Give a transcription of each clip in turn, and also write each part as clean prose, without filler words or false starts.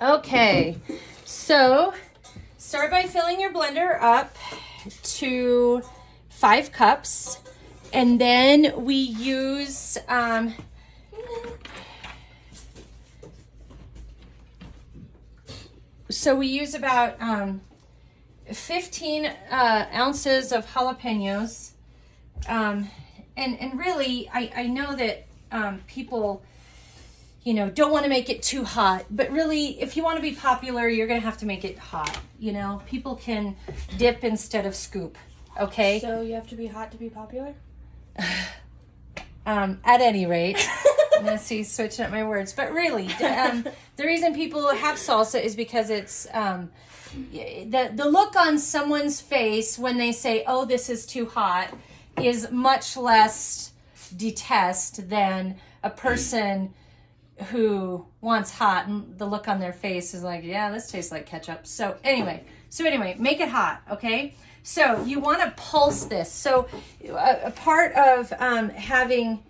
Okay, so start by filling your blender up to 5 cups, and then we use about 15 ounces of jalapenos. And really, I know that people, don't want to make it too hot. But really, if you want to be popular, you're going to have to make it hot. People can dip instead of scoop. Okay? So you have to be hot to be popular? At any rate. Let's see, switching up my words. But really, the reason people have salsa is because it's the look on someone's face when they say, oh, this is too hot, is much less detest than a person who wants hot, and the look on their face is like, yeah, this tastes like ketchup. So anyway, make it hot, okay? So you want to pulse this. So a part of having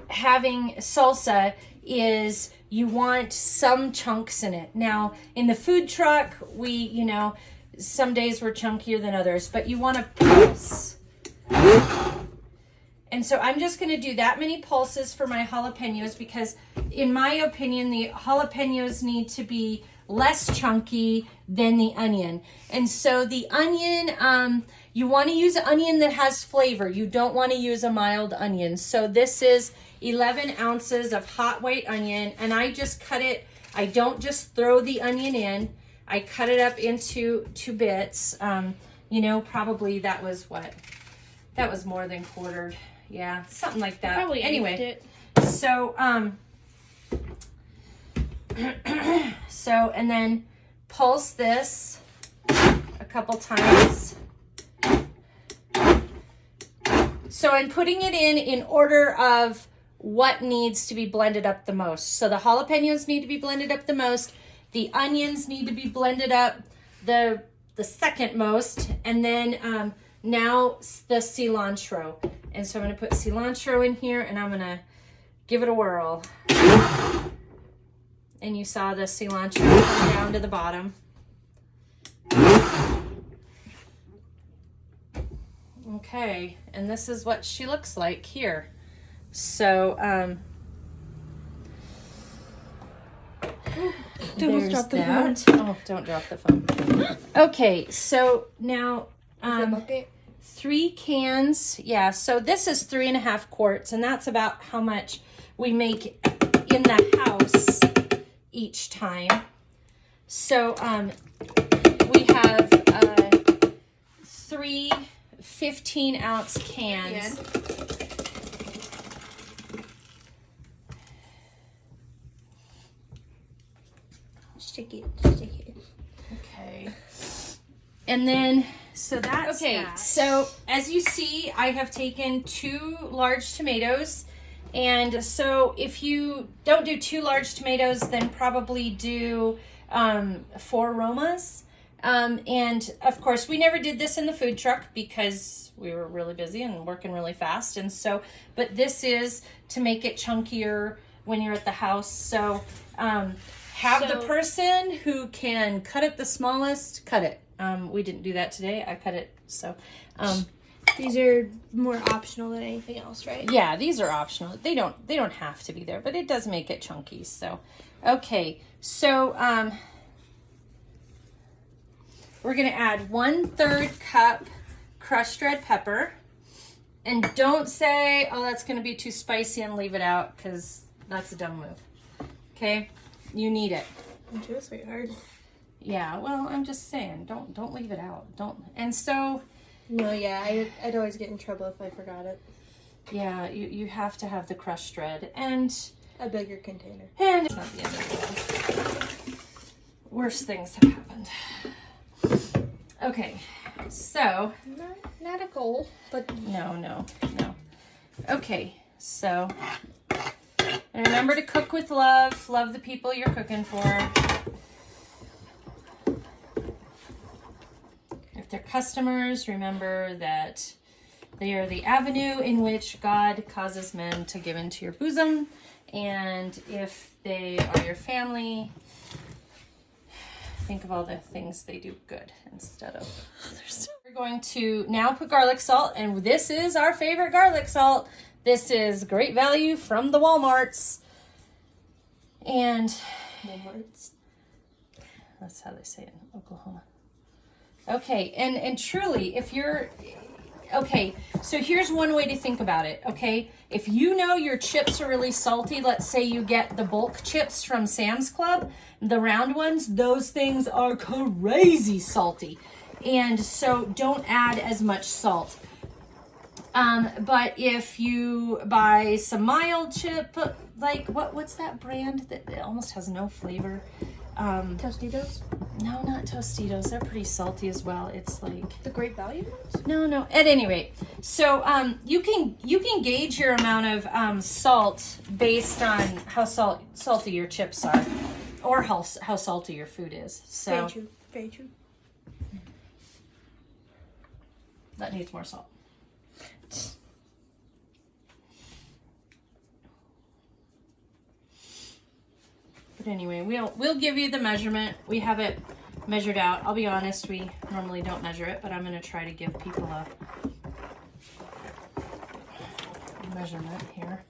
salsa is you want some chunks in it. Now, in the food truck, we, some days we're chunkier than others, but you want to pulse. And so I'm just going to do that many pulses for my jalapenos because, in my opinion, the jalapenos need to be less chunky than the onion. And so the onion, you want to use an onion that has flavor. You don't want to use a mild onion. So this is 11 ounces of hot white onion, and I just cut it. I don't just throw the onion in. I cut it up into 2 bits. Probably that was more than quartered. Yeah, something like that. Probably anyway. So, and then pulse this a couple times. So I'm putting it in order of what needs to be blended up the most. So the jalapenos need to be blended up the most. The onions need to be blended up the second most. And then now the cilantro. And so I'm going to put cilantro in here, and I'm going to give it a whirl. And you saw the cilantro come down to the bottom. Okay, and this is what she looks like here. So, Don't drop the phone. Oh, don't drop the phone. Okay, so now, 3 cans. Yeah, so this is 3.5 quarts, and that's about how much we make in the house each time. So, we have 3 15-ounce cans. Yeah. Stick it. Okay. And then, so that's okay. That. So as you see, I have taken 2 large tomatoes. And so if you don't do 2 large tomatoes, then probably do 4 Romas. And of course, we never did this in the food truck because we were really busy and working really fast. And so, but this is to make it chunkier when you're at the house. So, have the person who can cut it the smallest, cut it. We didn't do that today. I cut it. So, these are more optional than anything else, right? Yeah, these are optional. They don't have to be there, but it does make it chunky. So, okay. So, we're going to add 1/3 cup crushed red pepper. And don't say, oh, that's going to be too spicy and leave it out, because that's a dumb move. Okay? You need it. Me too, sweetheart. Yeah, well, I'm just saying, don't leave it out. Don't. And so... No, yeah, I'd always get in trouble if I forgot it. Yeah, you have to have the crushed red. And... a bigger container. And it's not the end of the world. Worse things have happened. Okay, so... Not a goal, but... No. Okay, so... And remember to cook with love. Love the people you're cooking for. If they're customers, remember that They are the avenue in which God causes men to give into your bosom. And if they are your family, think of all the things they do good instead of others. We're going to now put garlic salt, and this is our favorite garlic salt. This is great value from the Walmarts. And Walmarts. That's how they say it in Oklahoma. Okay, and truly, if you're... Okay, so here's one way to think about it, okay? If you know your chips are really salty, let's say you get the bulk chips from Sam's Club, the round ones, those things are crazy salty. And so don't add as much salt. But if you buy some mild chip, like what's that brand that almost has no flavor? Tostitos? No, not Tostitos. They're pretty salty as well. It's like The Great Value ones? no. At any rate, so you can gauge your amount of salt based on how salty your chips are, or how salty your food is. So Very true. Very true. that needs more salt. But anyway, we'll give you the measurement. We have it measured out. I'll be honest, we normally don't measure it, but I'm going to try to give people a measurement here.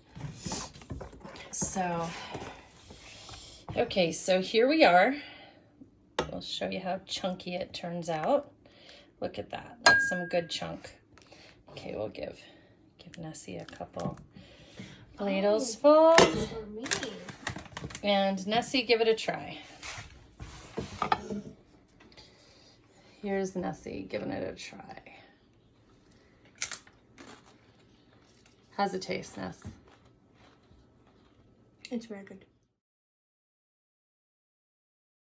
So, okay, so here we are. We'll show you how chunky it turns out. Look at that. That's some good chunk. Okay, we'll give Nessie a couple ladles full. For me. And Nessie, give it a try. Here's Nessie giving it a try. How's it taste, Ness? It's very good.